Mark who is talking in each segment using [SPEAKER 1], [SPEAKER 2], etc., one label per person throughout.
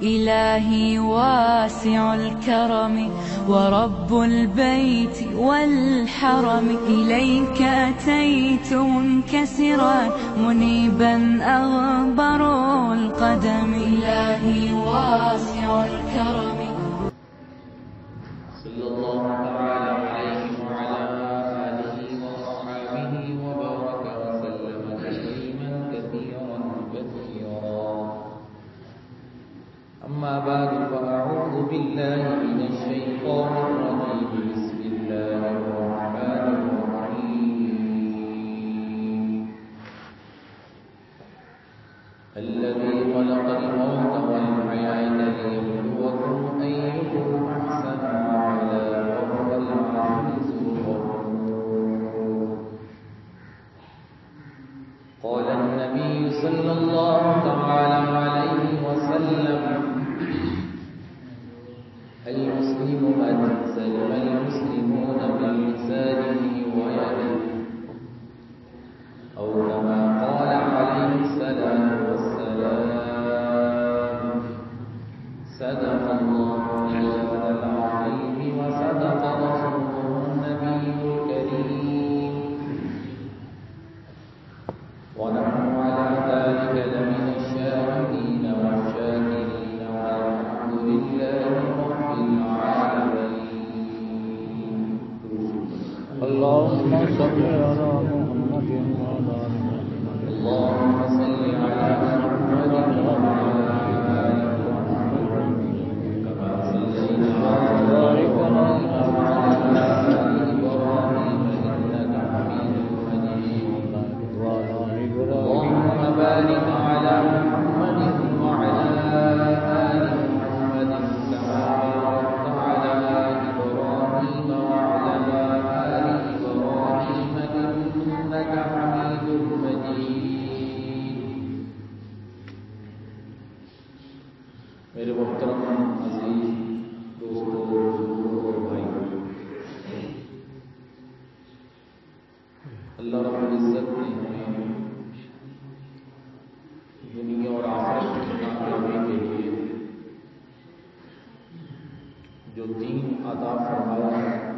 [SPEAKER 1] إلهي واسع الكرم ورب البيت والحرم، إليك أتيت منكسرا منيبا أغبر القدم. إلهي واسع الكرم.
[SPEAKER 2] صلى الله تعالى عليه وعلى آله وصحبه وبارك وسلم تسليما كثيرا كثيرا. أما بعد فأعوذ بالله من الشيطان الرجيم. بسم الله الرحمن الرحيم. الذي خلق الموت والحياة ليبلوكم أيكم أحسن عملا وهو العزيز الغفور. قال النبي صلى الله تعالى عليه وسلم: المسلم من سلم المسلمون من لسانه ويده، أو كما قال عليه الصلاة والسلام. صدق الله العظيم وصدق رسوله النبي الكريم، ونحن على ذلك لمن الشاهدين والشاكرين، والحمد لله رب العالمين.
[SPEAKER 3] اللهم صل على محمد وعلى آل محمد.
[SPEAKER 2] اللهم صل على محمد وعلى آل محمد كما صليت على إبراهيم وعلى آل إبراهيم إنك حميد مجيد. اللهم بارك على محمد وعلى آل محمد كما باركت على إبراهيم وعلى آل إبراهيم إنك حميد مجيد. میرے محترم عزیز دوستوں، بزرگوں اور بھائیوں، اللہ رب العزت نے ہمیں دنیا اور آخرت کی کامیابی کے لیے جو دین عطا فرمایا ہے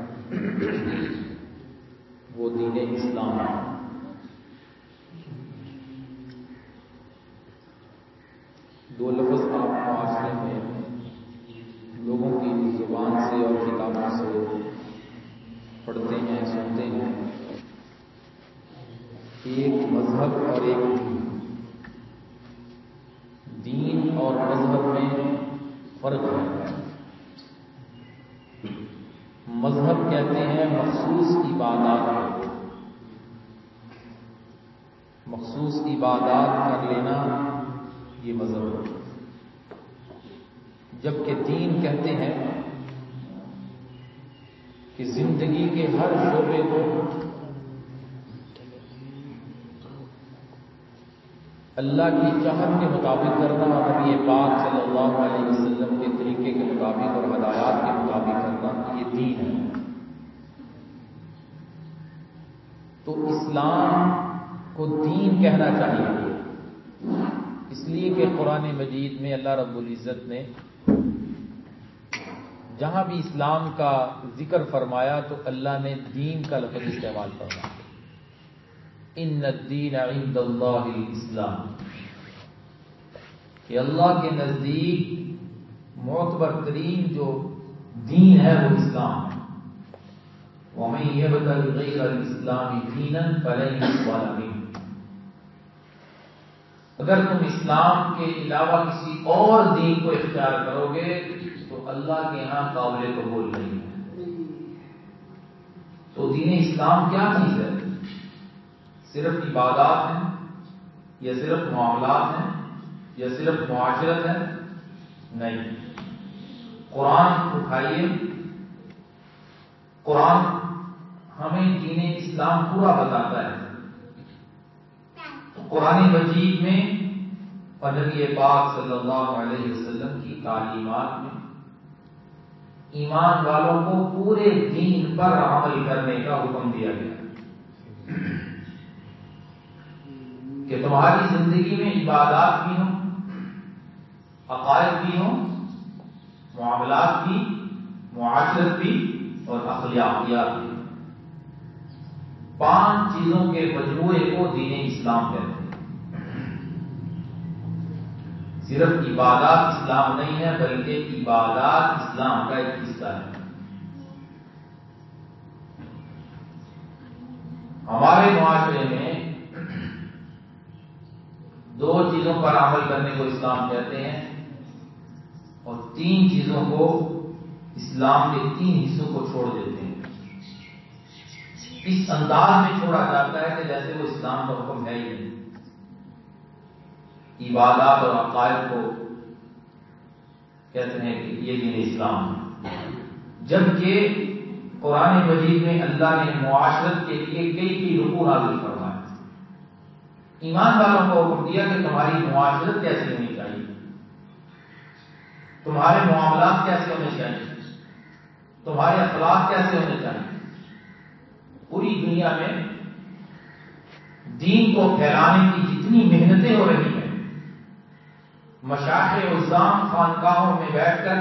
[SPEAKER 2] وہ دین اسلام ہے۔ دو لفظ آپ معاشرے میں لوگوں کی زبان سے اور کتابوں سے پڑھتے ہیں، سنتے ہیں، ایک مذہب اور ایک دین اور مذہب میں فرق ہے۔ مذہب کہتے ہیں مخصوص عبادات، مخصوص عبادات کر لینا، یہ مذہب ہے۔ جبکہ دین کہتے ہیں کہ زندگی کے ہر شعبے کو اللہ کی چاہت کے مطابق کرنا اور نبی پاک صلی اللہ علیہ وسلم کے طریقے کے مطابق اور ہدایات کے مطابق کرنا، یہ دین ہے۔ تو اسلام کو دین کہنا چاہیے، اس لیے کہ قرآن مجید میں اللہ رب العزت نے جہاں بھی اسلام کا ذکر فرمایا تو اللہ نے دین کا لفظ استعمال فرمایا۔ ان الدین عند اللہ الاسلام، کہ اللہ کے نزدیک معتبر ترین جو دین ہے وہ اسلام ہے۔ وَمَن يَبْتَغِ غَيْرَ الْإِسْلَامِ دِينًا فَلَن يُقْبَلَ مِنْهُ، اگر تم اسلام کے علاوہ کسی اور دین کو اختیار کرو گے تو اللہ کے یہاں قابل قبول نہیں ہے۔ تو دین اسلام کیا چیز ہے؟ صرف عبادات ہیں یا صرف معاملات ہیں یا صرف معاشرت ہے؟ نہیں۔ قرآن اٹھائیے، قرآن ہمیں دین اسلام پورا بتاتا ہے۔ قرآن مجید میں اور نبی پاک صلی اللہ علیہ وسلم کی تعلیمات میں ایمان والوں کو پورے دین پر عمل کرنے کا حکم دیا گیا کہ تمہاری زندگی میں عبادات بھی ہوں، عقائد بھی ہوں، معاملات بھی، معاشرت بھی اور اخلاقیات بھی۔ 5 چیزوں کے مجموعے کو دین اسلام کہتے ہیں۔ صرف عبادات اسلام نہیں ہے بلکہ عبادات اسلام کا ایک حصہ ہے۔ ہمارے معاشرے میں 2 چیزوں پر عمل کرنے کو اسلام کہتے ہیں اور 3 چیزوں کو اسلام کے 3 حصوں کو چھوڑ دیتے ہیں۔ اس انداز میں چھوڑا جاتا ہے کہ جیسے وہ اسلام کا حکم ہے ہی نہیں۔ عبادات اور عقائد کو کہتے ہیں کہ یہ دین اسلام ہے، جبکہ قرآن مجید میں اللہ نے معاشرت کے لیے کئی رکوع نازل فرمائے۔ ایمان والوں کو حکم دیا کہ تمہاری معاشرت کیسی ہونی چاہیے، تمہارے معاملات کیسے ہونے چاہیے، تمہارے اخلاق کیسے ہونے چاہیے۔ پوری دنیا میں دین کو پھیلانے کی جتنی محنتیں ہو رہی ہیں، مشائخ عظام خانقاہوں میں بیٹھ کر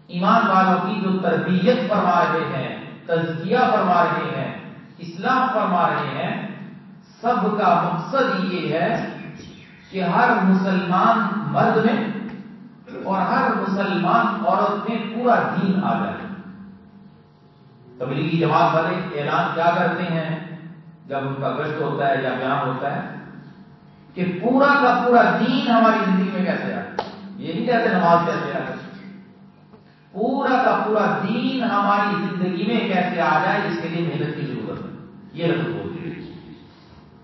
[SPEAKER 2] ایمان والوں کی جو تربیت فرما رہے ہیں، تزکیہ فرما رہے ہیں، اصلاح فرما رہے ہیں، سب کا مقصد یہ ہے کہ ہر مسلمان مرد میں اور ہر مسلمان عورت میں پورا دین آ جائے۔ تبلیغی جماعت والے اعلان کیا کرتے ہیں جب ان کا گشت ہوتا ہے یا بیان ہوتا ہے کہ پورا کا پورا دین ہماری زندگی میں کیسے آئے۔ یہ نہیں کہتے نماز کیسے آئے، پورا کا پورا دین ہماری زندگی میں کیسے آ جائے، اس کے لیے محنت کی ضرورت ہے۔ یہ لفظ بولتے ہیں۔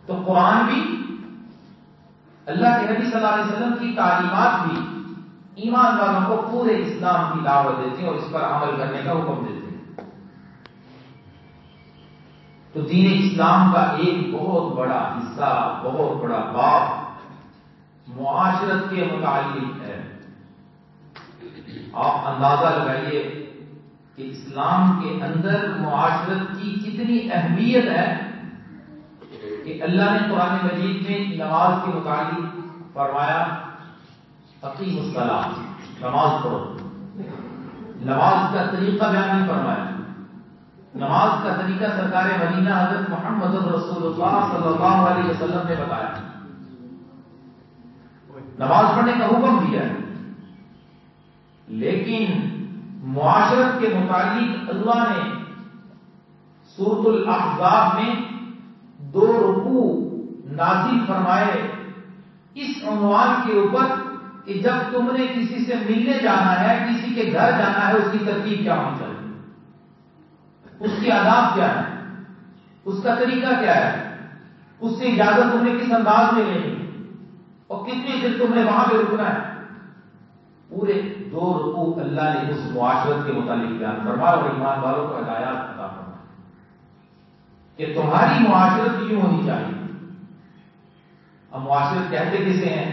[SPEAKER 2] تو قرآن بھی، اللہ کے نبی صلی اللہ علیہ وسلم کی تعلیمات بھی ایمان والوں کو پورے اسلام کی دعوت دیتے ہیں اور اس پر عمل کرنے کا حکم دیتے ہیں۔ تو دین اسلام کا ایک بہت بڑا حصہ، بہت بڑا باب معاشرت کے متعلق ہے۔ آپ اندازہ لگائیے کہ اسلام کے اندر معاشرت کی کتنی اہمیت ہے کہ اللہ نے قرآن مجید میں نماز کے متعلق فرمایا اقیموا الصلاۃ، نماز پڑھو۔ نماز کا طریقہ بیان نہیں فرمایا، نماز کا طریقہ سرکار مدینہ حضرت محمد رسول اللہ صلی اللہ علیہ وسلم نے بتایا، نماز پڑھنے کا حکم دیا ہے۔ لیکن معاشرت کے متعلق اللہ نے سورۃ الاحزاب میں 2 رکوع نازل فرمائے اس عنوان کے اوپر کہ جب تم نے کسی سے ملنے جانا ہے، کسی کے گھر جانا ہے، اس کی ترتیب کیا ہونی چاہیے، اس کی آداب کیا ہے، اس کا طریقہ کیا ہے، اس سے اجازت تم نے کس انداز میں لینی اور کتنی دن تم نے وہاں پہ رکنا ہے۔ پورے 2 رکوع اللہ نے اس معاشرت کے متعلق بیان فرمایا اور ایمان والوں کو ہدایات عطا فرمایا کہ تمہاری معاشرت یوں ہونی چاہیے۔ اب معاشرت کہتے کسے ہیں؟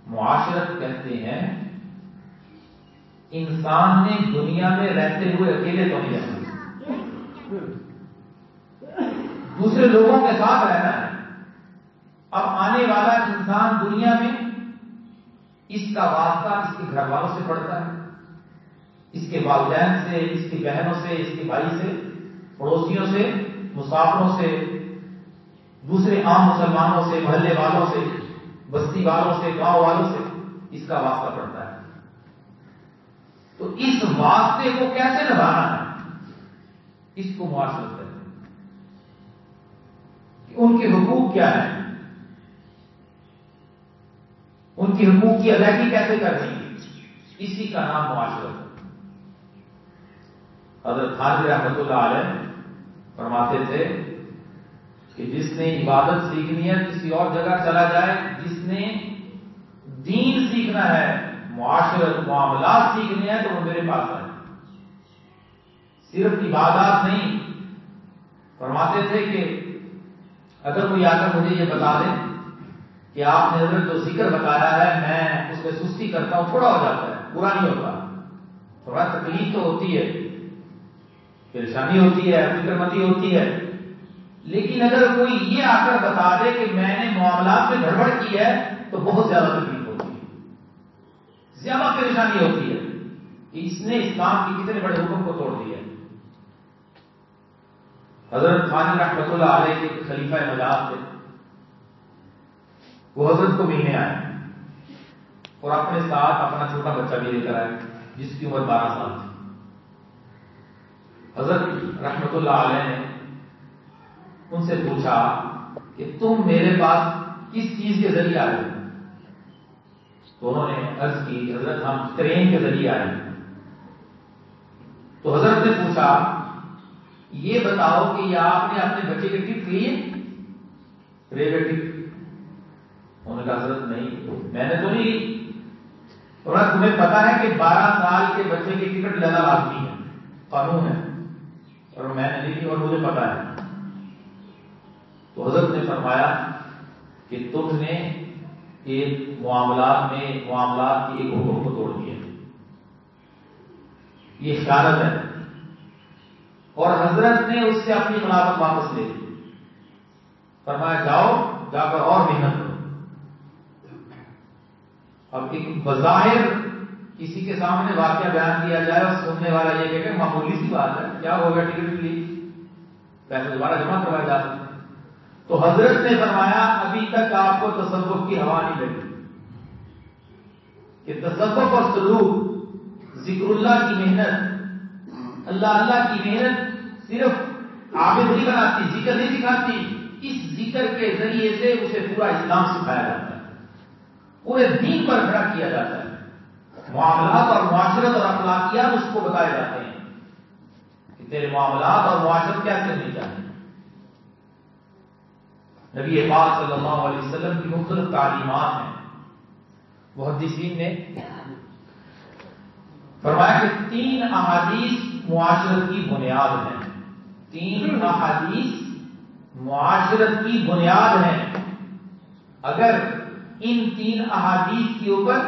[SPEAKER 2] معاشرت کہتے ہیں انسان نے دنیا میں رہتے ہوئے اکیلے تو نہیں رہنا، دوسرے لوگوں کے ساتھ رہنا ہے۔ اب آنے والا انسان دنیا میں اس کا واسطہ اس کے گھر والوں سے پڑتا ہے، اس کے والدین سے، اس کی بہنوں سے، اس کے بھائی سے، پڑوسیوں سے، مسافروں سے، دوسرے عام مسلمانوں سے، محلے والوں سے، بستی والوں سے، گاؤں والوں سے اس کا واسطہ پڑتا ہے۔ تو اس واسطے کو کیسے نبھانا ہے، اس کو معاشرت کہتے ہیں کہ ان کے حقوق کیا ہیں، ان کی حقوق کی ادائیگی کیسے کرنی ہے، اسی کا نام معاشرت ہے۔ حضرت خانوی رحمۃ اللہ علیہ فرماتے تھے کہ جس نے عبادت سیکھنی ہے کسی اور جگہ چلا جائے، جس نے دین سیکھنا ہے، معاشرت معاملات سیکھنے ہیں تو وہ میرے پاس آئے۔ صرف عبادات نہیں، فرماتے تھے کہ اگر کوئی آ کر مجھے یہ بتا دے کہ آپ نے جو ذکر بتایا ہے میں اس میں سستی کرتا ہوں، تھوڑا ہو جاتا ہے، پورا نہیں ہوتا، تھوڑا تکلیف تو ہوتی ہے، پریشانی ہوتی ہے، فکر مندی ہوتی ہے، لیکن اگر کوئی یہ آ کر بتا دے کہ میں نے معاملات میں گڑبڑ کی ہے تو بہت زیادہ تکلیف ہوتی ہے۔ زیادہ پریشانی ہوتی ہے کہ اس نے اسلام کے کتنے بڑے حکم کو توڑ دیا. حضرت ثانی رحمۃ اللہ علیہ کے خلیفہ نجات تھے. وہ حضرت کو ملنے آئے اور اپنے ساتھ اپنا چھوٹا بچہ بھی لے کر آئے جس کی عمر 12 سال تھی. حضرت رحمۃ اللہ علیہ نے ان سے پوچھا کہ تم میرے پاس کس چیز کے ذریعے آئے ہو؟ تو انہوں نے عرض کی حضرت ہم ٹرین کے ذریعے آئے. تو حضرت نے پوچھا یہ بتاؤ کہ یہ آپ نے اپنے بچے کے ٹکٹ لیے ریلوے ٹکٹ؟ انہوں نے کہا حضرت نہیں میں نے تو نہیں لی. اور تمہیں پتا ہے کہ 12 سال کے بچے کی ٹکٹ لینا لازمی ہے، قانون ہے، اور میں نے نہیں لی اور مجھے پتا ہے. تو حضرت نے فرمایا کہ تم نے ایک معاملات کی ایک حکم کو توڑ دیا، یہ خیانت ہے. اور حضرت نے اس سے اپنی خلافت واپس لے لی. فرمایا جاؤ جا کر اور محنت کرو. اب ایک بظاہر کسی کے سامنے واقعہ بیان کیا جائے اور سننے والا یہ کہ معمولی سی بات ہے، کیا ہو گیا ٹکٹ لی، پیسے دوبارہ جمع کروائے جا سکتے. تو حضرت نے فرمایا ابھی تک آپ کو تصوف کی ہوا نہیں لگی کہ تصوف اور سلوک، ذکر اللہ کی محنت، اللہ کی محنت صرف عابد نہیں بناتی، ذکر نہیں سکھاتی. اس ذکر کے ذریعے سے اسے پورا اسلام سکھایا جاتا ہے، پورے دین پر کھڑا کیا جاتا ہے. معاملات اور معاشرت اور اخلاقیات اس کو بتائے جاتے ہیں کہ تیرے معاملات اور معاشرت کیا کرنی چاہیے. نبی پاک صلی اللہ علیہ وسلم کی مختلف تعلیمات ہیں. محدثین نے فرمایا کہ 3 احادیث معاشرت کی بنیاد ہیں. 3 احادیث معاشرت کی بنیاد ہیں. اگر ان 3 احادیث کے اوپر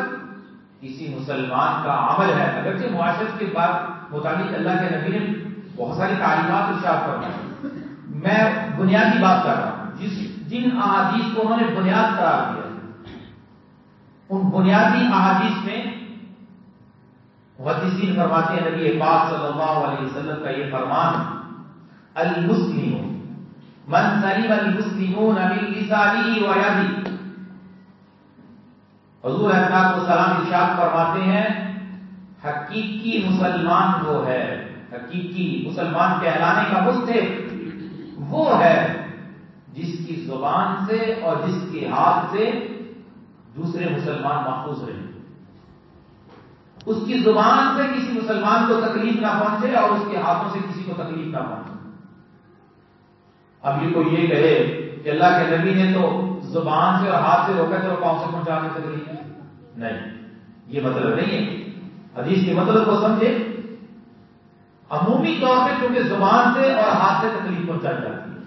[SPEAKER 2] کسی مسلمان کا عمل ہے، اگرچہ معاشرت کے بعد متعلق اللہ کے نبی نے بہت ساری تعلیمات ارشاد فرمائی، میں بنیادی بات کر رہا ہوں جن احادیث کو انہوں نے بنیاد قرار دیا. ان بنیادی احادیث میں محدثین فرماتے ہیں نبی پاک صلی اللہ علیہ وسلم کا یہ فرمان، المسلم من سلم المسلمون من لسانه ويده. حضور علیہ السلام ارشاد فرماتے ہیں حقیقی مسلمان وہ ہے، حقیقی مسلمان کہلانے کا مستحق وہ ہے جس کی زبان سے اور جس کے ہاتھ سے دوسرے مسلمان محفوظ رہے. اس کی زبان سے کسی مسلمان کو تکلیف نہ پہنچے اور اس کے ہاتھوں سے کسی کو تکلیف نہ پہنچے. اب یہ کوئی یہ کہے کہ اللہ کے نبی نے تو زبان سے اور ہاتھ سے روکا تو پاؤں سے پہنچا کے تکلیف ہے، نہیں، یہ مطلب نہیں ہے. حدیث کے مطلب کو سمجھے. عمومی طور پہ کیونکہ زبان سے اور ہاتھ سے تکلیف پہنچائی جاتی ہے،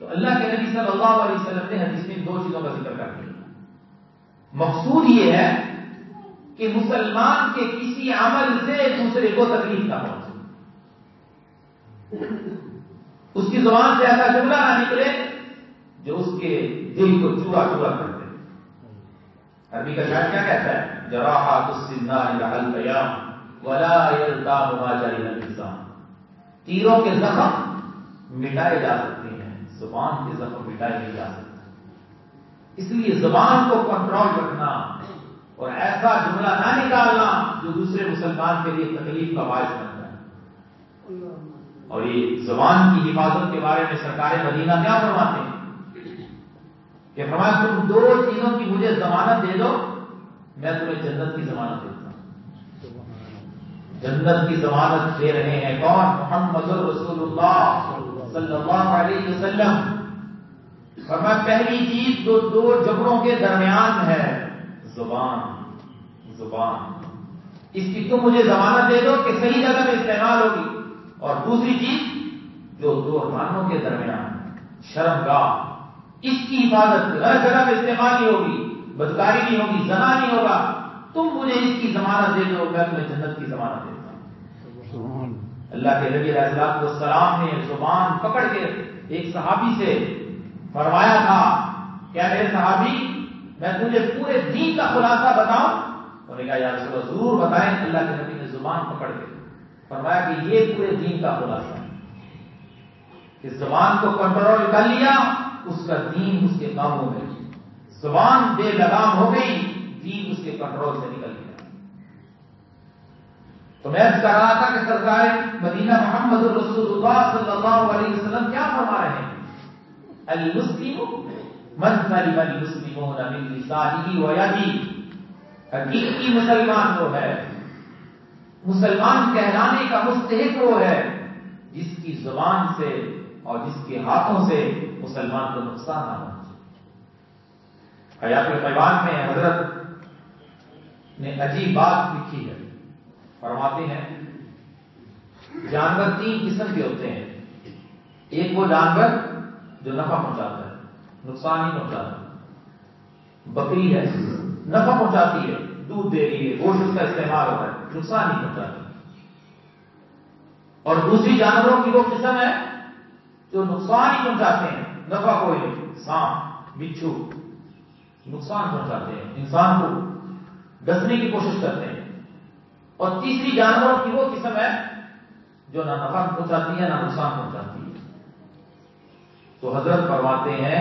[SPEAKER 2] تو اللہ کے نبی صلی اللہ علیہ وسلم نے حدیث میں 2 چیزوں کا ذکر کر دیا. مقصود یہ ہے کہ مسلمان کے کسی عمل سے دوسرے کو تکلیف نہ پہنچے، اس کی زبان سے ایسا جملہ نہ نکلے جو اس کے دل کو چورا چورا کر دے. عربی کا شاعر کیا کہتا ہے، جراحات السنان لعل قیام ولا یلتام ما جرح الانسان. تیروں کے زخم مٹائے جا سکتے ہیں، زبان کے زخم مٹائے نہیں جا سکتے. اس لیے زبان کو کنٹرول رکھنا اور ایسا جملہ نہ نکالنا جو دوسرے مسلمان کے لیے تکلیف کا باعث بنتا ہے. اور یہ زبان کی حفاظت کے بارے میں سرکار مدینہ کیا فرماتے ہیں کہ فرمایا تم 2 چیزوں کی مجھے ضمانت دے دو، میں تمہیں جنت کی ضمانت دیتا ہوں. جنت کی ضمانت دے رہے ہیں کون؟ محمد رسول اللہ صلی اللہ علیہ وسلم. فرمایا پہلی چیز جو 2 جبروں کے درمیان ہے، زبان. اس کی تم مجھے ضمانت دے دو کہ صحیح جگہ میں استعمال ہوگی. اور دوسری چیز جو 2 رانوں کے درمیان، شرمگاہ، اس کی حفاظت ہر جگہ میں استعمال نہیں ہوگی، بدکاری نہیں ہوگی، زنا نہیں ہوگا. تم مجھے اس کی ضمانت دے دو، میں تمہیں جنت کی ضمانت دیتا ہوں. اللہ کے نبی علیہ السلام نے زبان پکڑ کے ایک صحابی سے فرمایا تھا کہ میرے صحابی میں تجھے پورے دین کا خلاصہ بتاؤں انہوں نے کہا یا رسول اللہ ضرور بتائیں. اللہ کے نبی نے زبان پکڑ کے فرمایا کہ یہ پورے دین کا خلاصہ ہے. کہ زبان کو کنٹرول کر لیا اس کا دین اس کے قابو میں. زبان بے لگام ہو گئی, دین اس کے کنٹرول سے نکل گیا. تو میں کہہ رہا تھا کہ سرکار مدینہ محمد رسول اللہ صلی اللہ علیہ وسلم کیا فرما رہے ہیں؟ المسلم من سلم المسلمون من لسانه ويده. حقیقی مسلمان وہ ہے, مسلمان کہلانے کا مستحق وہ ہے جس کی زبان سے اور جس کے ہاتھوں سے مسلمان کو نقصان نہ ہو. حیات القیوان میں حضرت نے عجیب بات لکھی ہے. فرماتے ہیں جانور 3 قسم کے ہوتے ہیں. ایک وہ جانور جو نفع پہنچاتا ہے, نقصان نہیں پہنچاتا. بکری ہے, نفع پہنچاتی ہے, دودھ دے رہی ہے, گوشت کا استعمال ہوتا ہے, نقصان نہیں پہنچاتی. اور دوسری جانوروں کی وہ قسم ہے جو نقصان ہی پہنچاتے ہیں, نفع کوئی نہیں. سانپ, بچھو نقصان پہنچاتے ہیں, انسان کو ڈسنے کی کوشش کرتے ہیں. اور تیسری جانوروں کی وہ قسم ہے جو نہ نفع پہنچاتی ہے نہ نقصان پہنچاتی ہے. تو حضرت فرماتے ہیں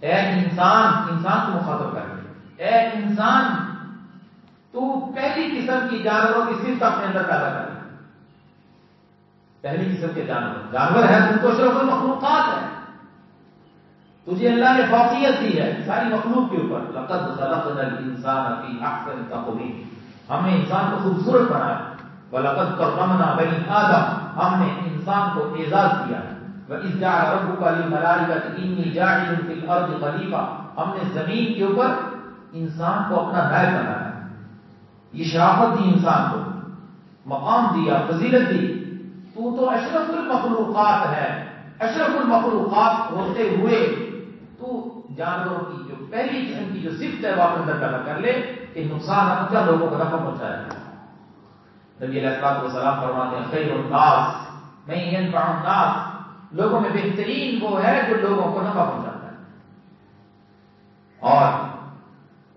[SPEAKER 2] اے انسان کو مخاطب کر کے, اے انسان تو پہلی قسم کی جانوروں کی صرف اپنے اندر پیدا کر. پہلی قسم کے جانور ہے, تم تو اشرف المخلوقات ہے, تجھے اللہ نے فوقیت دی ہے ساری مخلوق کے اوپر. لقد خلقنا الانسان فی احسن تقویم, ہم نے انسان کو خوبصورت بنایا. وَلَقَدْ كَرَّمْنَا بَنِي آدَمَ, ہم نے انسان کو اعزاز دیا. وَإِذْ جَعَلَ رَبُّكَ لِلْمَلَائِكَةِ إِنِّي جَاعِلٌ فِي الْأَرْضِ خَلِيفَةً, ہم نے زمین کے اوپر انسان کو اپنا نائب بنایا. یہ شرافت دی انسان کو, مقام دیا, فضیلت دی. تو اشرف المخلوقات ہے. اشرف المخلوقات ہوتے ہوئے تو جانوروں کی جو پہلی قسم کی جو صفت ہے وہ اپنے اندر پیدا کر لے کہ نقصان نہ پہنچا, لوگوں کو نفع پہنچایا. نبی علیہ الصلوۃ والسلام فرماتے ہیں خیر الناس من ينفع الناس, لوگوں میں بہترین وہ ہے جو لوگوں کو نفع پہنچاتا ہے. اور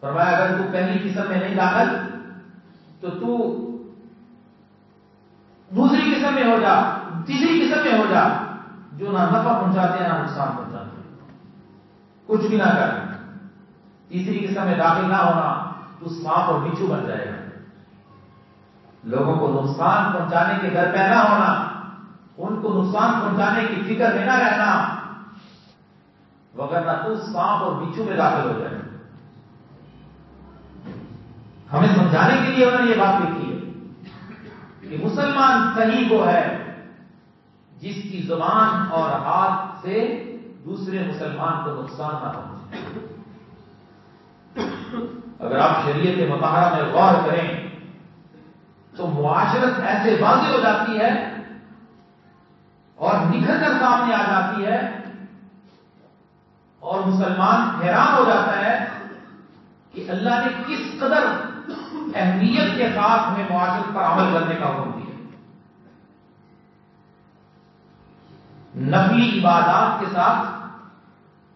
[SPEAKER 2] فرمایا اگر تو پہلی قسم میں نہیں داخل تو دوسری قسم میں ہو جا, تیسری قسم میں ہو جا جو نہ نفع پہنچاتے ہیں نہ نقصان پہنچاتے ہیں, کچھ بھی نہ کر. تیسری قسم میں داخل نہ ہونا تو سانپ اور بچھو بن جائے گا. لوگوں کو نقصان پہنچانے کے در پہ نہ ہونا, ان کو نقصان پہنچانے کی فکر میں نہ رہنا, وگرنہ تو سانپ اور بچھو میں داخل ہو جائے. ہمیں سمجھانے کے لیے انہوں نے یہ بات لکھی ہے کہ مسلمان صحیح وہ ہے جس کی زبان اور ہاتھ سے دوسرے مسلمان کو نقصان نہ پہنچے. اگر آپ شریعت مطہرہ میں غور کریں تو معاشرت ایسے واضح ہو جاتی ہے اور نکھر کر سامنے آ جاتی ہے, اور مسلمان حیران ہو جاتا ہے کہ اللہ نے کس قدر اہمیت کے ساتھ ہمیں معاشرت پر عمل کرنے کا حکم دیا. نفلی عبادات کے ساتھ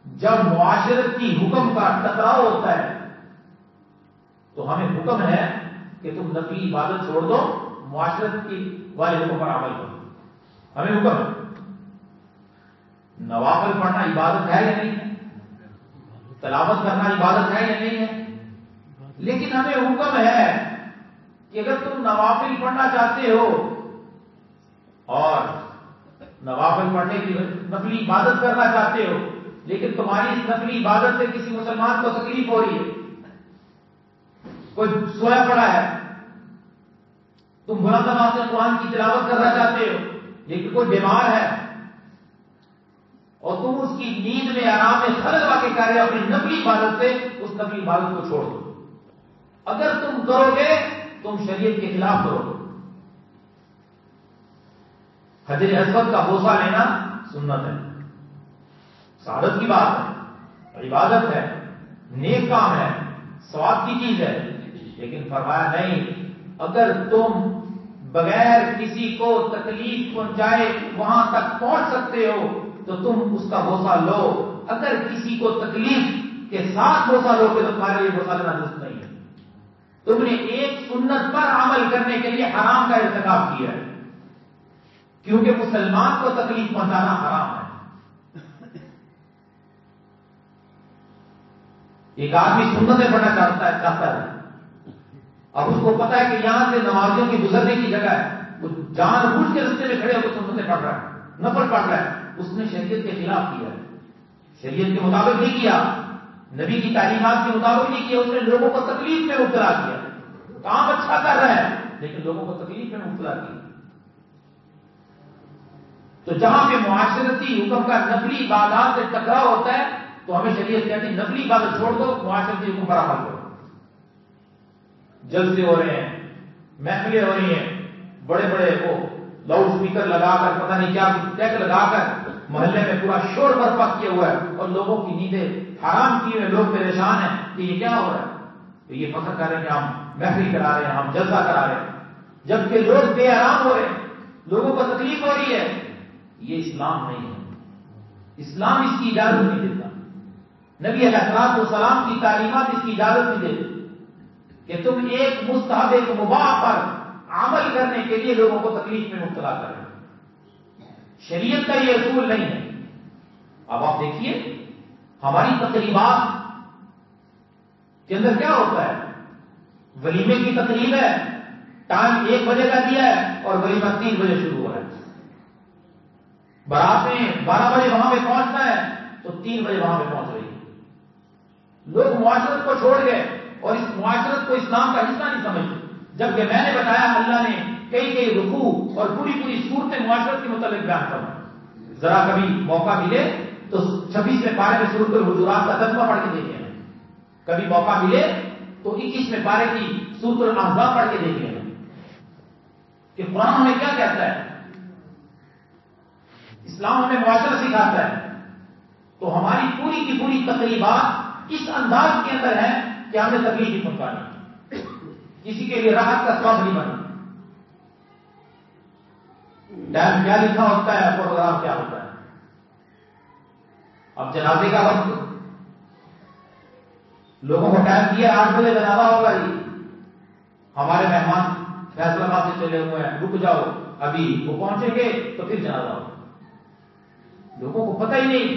[SPEAKER 2] جب معاشرت کی حکم کا ٹکراؤ ہوتا ہے تو ہمیں حکم ہے کہ تم نفلی عبادت چھوڑ دو, معاشرت کی والے حکم پر عمل کرو. ہمیں حکم ہے. نوافل پڑھنا عبادت ہے یا نہیں ہے, تلاوت کرنا عبادت ہے یا نہیں ہے, لیکن ہمیں حکم ہے کہ اگر تم نوافل پڑھنا چاہتے ہو اور نوافل پڑھنے کی نفلی عبادت کرنا چاہتے ہو, لیکن تمہاری اس نفلی عبادت سے کسی مسلمان کو تکلیف ہو رہی ہے, کوئی سویا پڑا ہے, تم بلند آواز سے قرآن کی تلاوت کرنا چاہتے ہو لیکن کوئی بیمار ہے اور تم اس کی نیند میں آرام میں خلل واقع کر رہے ہو, اپنی نفلی عبادت سے اس نفلی عبادت کو چھوڑ دو. اگر تم کرو گے تم شریعت کے خلاف کرو گے. حجر اسود کا بوسہ لینا سنت ہے, سعادت کی بات ہے, عبادت ہے, نیک کام ہے, ثواب کی چیز ہے, لیکن فرمایا نہیں, اگر تم بغیر کسی کو تکلیف پہنچائے وہاں تک پہنچ سکتے ہو تو تم اس کا بوسہ لو. اگر کسی کو تکلیف کے ساتھ بوسہ لو گے تو تمہارے لیے بوسہ لینا درست نہیں ہے. تم نے ایک سنت پر عمل کرنے کے لیے حرام کا ارتکاب کیا ہے، کیونکہ مسلمان کو تکلیف پہنچانا حرام ہے۔ ایک آدمی سنتیں پڑھنا چاہتا ہے، اب اس کو پتا ہے کہ یہاں سے نمازیوں کی گزرنے کی جگہ ہے، وہ جان بوجھ کے رستے میں کھڑے ہو کے سنتیں پڑھ رہا ہے، نفل پڑھ رہا ہے، اس نے شریعت کے خلاف کیا ہے، شریعت کے مطابق نہیں کیا، نبی کی تعلیمات کے مطابق نہیں کیا، اس نے لوگوں کو تکلیف میں مبتلا کیا۔ کام اچھا کر رہا ہے لیکن لوگوں کو تکلیف میں مبتلا کیا۔ تو جہاں پہ معاشرتی حکم کا نفلی عبادات سے ٹکراؤ ہوتا ہے تو ہمیں شریعت کہتی ہے نفلی عبادت چھوڑ دو، معاشرتی حکم پر عمل کرو۔ جلسے ہو رہے ہیں، محفلیں ہو رہی ہیں، بڑے بڑے وہ لاؤڈ اسپیکر لگا کر پتہ نہیں کیا ٹیک لگا کر محلے میں پورا شور برپا کیا ہوا ہے اور لوگوں کی نیندیں حرام کیے ہوئے، لوگ پریشان ہیں کہ یہ کیا ہو رہا ہے، تو یہ فخر کر رہے ہیں کہ ہم محفل کرا رہے ہیں، ہم جلسہ کرا رہے ہیں، جبکہ لوگ بے آرام ہو رہے ہیں، لوگوں کو تکلیف ہو رہی ہے۔ یہ اسلام نہیں ہے، اسلام اس کی اجازت نہیں دیتا، نبی علیہ الصلوۃ والسلام کی تعلیمات اس کی اجازت نہیں دیتی کہ تم ایک مستحب ایک مباح پر عمل کرنے کے لیے لوگوں کو تکلیف میں مبتلا کریں۔ شریعت کا یہ اصول نہیں ہے۔ اب آپ دیکھیے ہماری تقریبات کے اندر کیا ہوتا ہے، ولیمے کی تقریب ہے، ٹائم 1 بجے کا دیا ہے اور ولیمہ 3 بجے شروع ہو رہا ہے، براتیں 12 بجے وہاں پہ پہنچنا ہے تو 3 بجے وہاں پہ پہنچ رہی ہے۔ لوگ معاشرت کو چھوڑ گئے اور اس معاشرت کو اسلام کا حصہ نہیں سمجھتے، جبکہ میں نے بتایا اللہ نے کئی رکوع اور پوری صورتیں معاشرت کے متعلق بیان کرنا۔ ذرا کبھی موقع ملے تو 26ویں پارے میں سورۃ الحجرات کا ترجمہ پڑھ کے دیکھیں، کبھی موقع ملے تو 21ویں پارے کی سورۃ الاحزاب پڑھ کے دیکھیں کہ قرآن ہمیں کیا کہتا ہے، اسلام ہمیں معاشرہ سکھاتا ہے۔ تو ہماری پوری کی پوری تقریبات اس انداز کے اندر ہے کہ ہمیں تکلیف نہیں پہنچانی، کسی کے لیے راحت کا سبب نہیں بننا۔ ٹائم کیا لکھا ہوتا ہے، پروگرام کیا ہوتا ہے۔ اب جنازے کا وقت لوگوں کو ٹائم دیا 8 بجے جنازہ ہوگا، جی ہمارے مہمان فیصلہ آباد سے چلے ہوئے ہیں، رک جاؤ ابھی وہ پہنچیں گے تو پھر جنازہ ہوگا۔ لوگوں کو پتہ ہی نہیں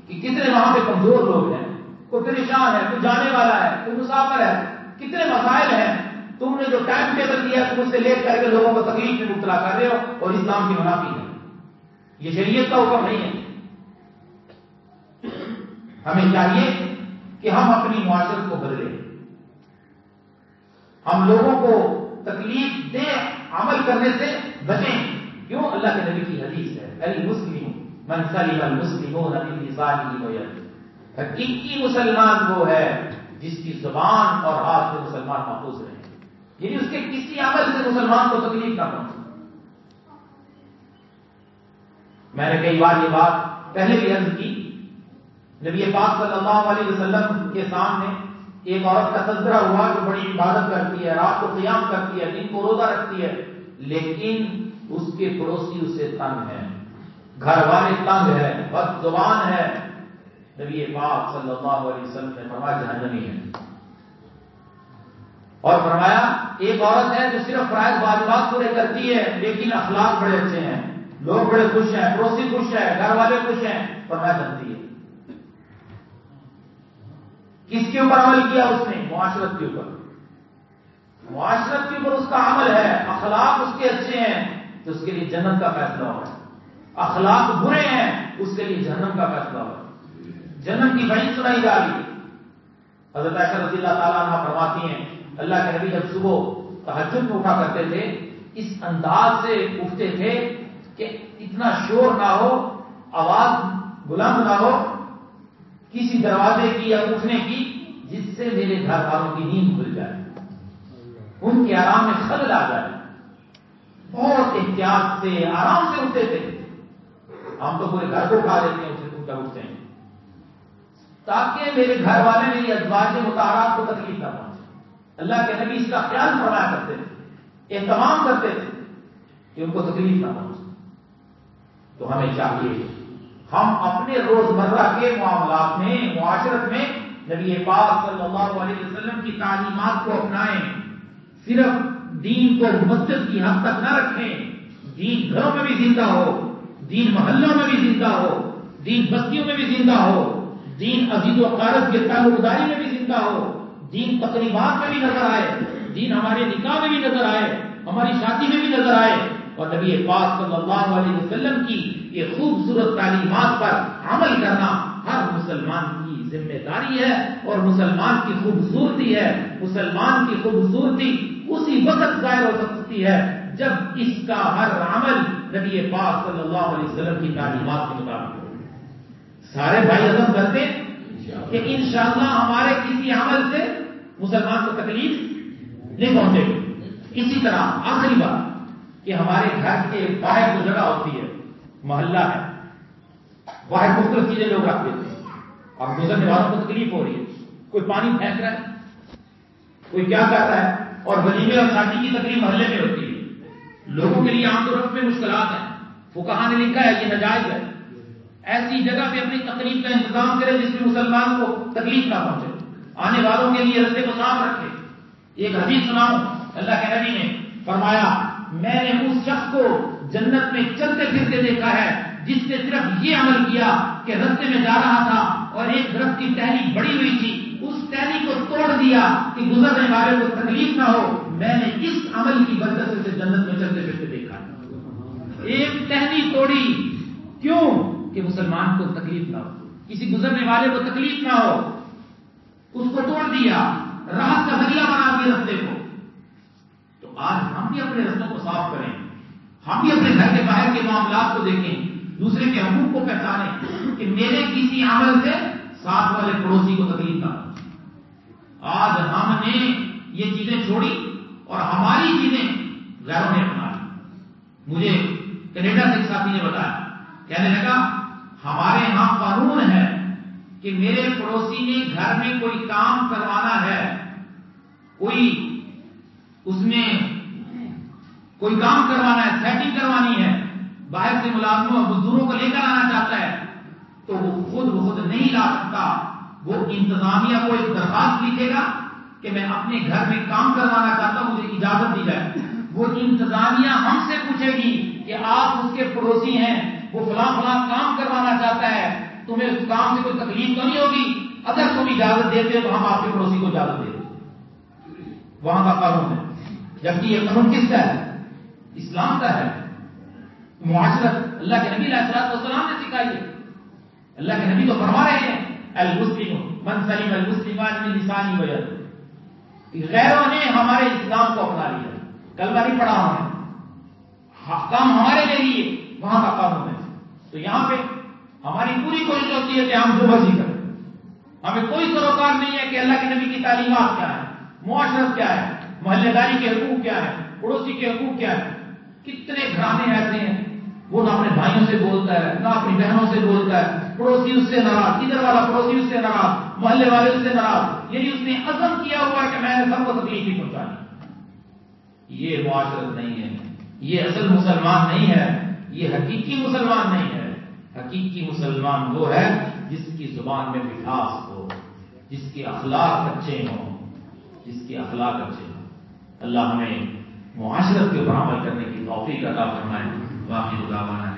[SPEAKER 2] کہ کتنے وہاں پہ کمزور لوگ ہیں، کوئی پریشان ہے، کوئی جانے والا ہے، کوئی مسافر ہے، کتنے مسائل ہیں۔ تم نے جو ٹائم ٹیبل دیا تم اس سے لیٹ کر کے لوگوں کو تکلیف میں مبتلا کر رہے ہو اور اسلام کی منافی ہے، یہ شریعت کا حکم نہیں ہے۔ ہمیں چاہیے کہ ہم اپنی معاشرت کو بدلیں، ہم لوگوں کو تکلیف دے عمل کرنے سے بچیں۔ کیوں؟ اللہ کے نبی کی حدیث ہے، المسلم من سلم المسلمون من لسانه ويده، حقیقی مسلمان وہ ہے جس کی زبان اور ہاتھ سے مسلمان محفوظ رہے، یعنی اس کے کسی عمل سے مسلمان کو تکلیف نہ پہنچے۔ میں نے کئی بار یہ بات پہلے بھی عرض کی، نبی پاک صلی اللہ علیہ وسلم کے سامنے ایک عورت کا تذکرہ ہوا جو بڑی عبادت کرتی ہے، رات کو قیام کرتی ہے، دن کو روزہ رکھتی ہے، لیکن اس کے پڑوسی اسے تنگ ہے، گھر والے تنگ ہے، بد زبان ہے۔ نبی پاک صلی اللہ علیہ وسلم نے فرمایا جہنمی ہے، اور فرمایا ایک عورت ہے جو صرف فرائض واجبات پورے کرتی ہے لیکن اخلاق بڑے اچھے ہیں، لوگ بڑے خوش ہیں، پڑوسی خوش ہیں، گھر والے خوش ہیں، فرمایا جنتی ہے۔ کس کے اوپر عمل کیا اس نے؟ معاشرت کے اوپر، معاشرت کے اوپر اس کا عمل ہے، اخلاق اس کے اچھے ہیں تو اس کے لیے جنت کا فیصلہ ہو رہا ہے، اخلاق برے ہیں اس کے لیے جہنم کا فیصلہ ہو رہا ہے، جنت کی وعید سنائی جا رہی ہے۔ حضرت عائشہ رضی اللہ تعالیٰ عنہا فرماتی ہیں اللہ کے نبی جب صبح تہجد میں اٹھا کرتے تھے اس انداز سے اٹھتے تھے کہ اتنا شور نہ ہو، آواز بلند نہ ہو کسی دروازے کی یا اٹھنے کی جس سے میرے گھر والوں کی نیند کھل جائے، ان کے آرام میں خلل آ جائے۔ بہت احتیاط سے آرام سے اٹھتے تھے، ہم تو پورے گھر کو اٹھا دیتے ہیں، اسے ٹوٹ کر اٹھتے ہیں تاکہ میرے گھر والے میری ازواج مطہرات کو تکلیف نہ پہنچے۔ اللہ کے نبی اس کا خیال فرمایا کرتے تھے، اہتمام کرتے تھے کہ ان کو تکلیف نہ پہنچے۔ تو ہمیں چاہیے ہم اپنے روزمرہ کے معاملات میں، معاشرت میں نبی پاک صلی اللہ علیہ وسلم کی تعلیمات کو اپنائیں،
[SPEAKER 4] صرف دین کو مسجد کی حد تک نہ رکھیں، دین گھروں میں بھی زندہ ہو، دین محلوں میں بھی زندہ ہو، دین بستیوں میں بھی زندہ ہو، دین عزیز و اقارب کے تعلق داری میں بھی زندہ ہو، دین تقریبات میں بھی نظر آئے، دین ہمارے نکاح میں بھی نظر آئے، ہماری شادی میں بھی نظر آئے، اور نبی پاک صلی اللہ علیہ وسلم کی یہ خوبصورت تعلیمات پر عمل کرنا ہر مسلمان کی ذمہ داری ہے، اور مسلمان کی خوبصورتی ہے، مسلمان کی خوبصورتی اسی وقت ظاہر ہو سکتی ہے جب اس کا ہر عمل نبی پاک صلی اللہ علیہ وسلم کی تعلیمات کے مطابق ہو۔ سارے بھائی عزم کرتے کہ انشاءاللہ ہمارے کسی عمل سے مسلمان کو تکلیف نہیں پہنچے گی۔ اسی طرح آخری بات کہ ہمارے گھر کے باہر جو جگہ ہوتی ہے، محلہ ہے، باہر مختلف چیزیں لوگ رکھ دیتے ہیں، اب گزرنے والوں کو تکلیف ہو رہی ہے، کوئی پانی پھینک رہا ہے، کوئی کیا کر رہا ہے، اور ولیمے اور شادی کی تقریب محلے میں ہوتی ہے، لوگوں کے لیے عام طور پر مشکلات ہیں، فقہاء نے لکھا ہے یہ ناجائز ہے۔ ایسی جگہ پہ اپنی تقریب کا انتظام کرے جس میں مسلمان کو تکلیف نہ پہنچے، آنے والوں کے لیے رستے کو صاف رکھے۔ ایک حدیث سناؤں، اللہ کے نبی نے فرمایا میں نے اس شخص کو جنت میں چلتے پھرتے دیکھا ہے جس نے صرف یہ عمل کیا کہ رستے میں جا رہا تھا اور ایک درخت کی ٹہنی بڑی ہوئی تھی، اس ٹہنی کو توڑ دیا کہ گزرنے والے کو تکلیف نہ ہو۔ میں نے اس عمل کی برکت سے جنت میں چلتے پھرتے دیکھا ہے۔ ایک ٹہنی توڑی، کیوں؟ کہ مسلمان کو تکلیف نہ ہو، کسی گزرنے والے کو تکلیف نہ ہو، اس کو توڑ دیا، راحت کا ذریعہ بنا دیا رستے کو۔ تو آج ہم بھی اپنے رستوں کو صاف کریں، ہم بھی اپنے گھر کے باہر کے معاملات کو دیکھیں، دوسرے کے حقوق کو پہچانیں کہ میرے کسی عمل سے ساتھ والے پڑوسی کو تکلیف نہ ہو۔ آج ہم نے یہ چیزیں چھوڑی اور ہماری چیزیں غیروں نے اپنا لی۔ مجھے کینیڈا سے ایک ساتھی نے بتایا، کہنے لگا ہمارے ہاں قانون ہے کہ میرے پڑوسی نے گھر میں کوئی کام کروانا ہے، کوئی اس میں کوئی کام کروانا ہے، سیٹنگ کروانی ہے، باہر سے ملازموں اور مزدوروں کو لے کر آنا چاہتا ہے تو وہ خود بخود نہیں لا سکتا، وہ انتظامیہ کو ایک درخواست لکھے گا کہ میں اپنے گھر میں کام کروانا چاہتا ہوں، مجھے اجازت دی جائے۔ وہ انتظامیہ ہم سے پوچھے گی کہ آپ اس کے پڑوسی ہیں، وہ فلاں فلاں کام کروانا چاہتا ہے، تمہیں اس کام سے کوئی تکلیف تو نہیں ہوگی؟ اگر تم اجازت دیتے تو ہم آپ کے پڑوسی کو اجازت دے دیں۔ وہاں کا قانون ہے، جبکہ یہ قانون کس کا ہے؟ اسلام کا ہے۔ معاشرت اللہ کے نبی علیہ الصلوۃ والسلام نے سکھائی ہے۔ اللہ کے نبی تو فرما رہے ہیں المسلم من سلم المسلمان من لسانه ويده۔ غیروں نے ہمارے اسلام کو اپنا لیا، کلمہ نہیں پڑھا ہم نے، کام ہمارے لے لیے، وہاں کا قانون ہے۔ تو یہاں پہ ہماری پوری کوشش ہوتی ہے کہ ہم جو مرضی کریں، ہمیں کوئی سروکار نہیں ہے کہ اللہ کے نبی کی تعلیمات کیا ہے، معاشرت کیا ہے، محلے داری کے حقوق کیا ہے، پڑوسی کے حقوق کیا ہے۔ کتنے گھرانے ایسے ہیں وہ نہ اپنے بھائیوں سے بولتا ہے، نہ اپنی بہنوں سے بولتا ہے، پڑوسی اس سے ناراض، ادھر والا پڑوسی اس سے ناراض، محلے والے اس سے ناراض، یعنی اس نے عزم کیا ہوا ہے کہ میں نے سب کو تکلیف نہیں پہنچانی۔ یہ معاشرت نہیں ہے، یہ اصل مسلمان نہیں ہے، یہ حقیقی مسلمان نہیں ہے۔ حقیقی مسلمان وہ ہے جس کی زبان میں مٹھاس ہو، جس کے اخلاق اچھے ہوں، جس کے اخلاق اچھے ہوں۔ اللہ ہمیں معاشرت کے اوپر عمل کرنے کی توفیق عطا فرمائے۔ باقی دعوانا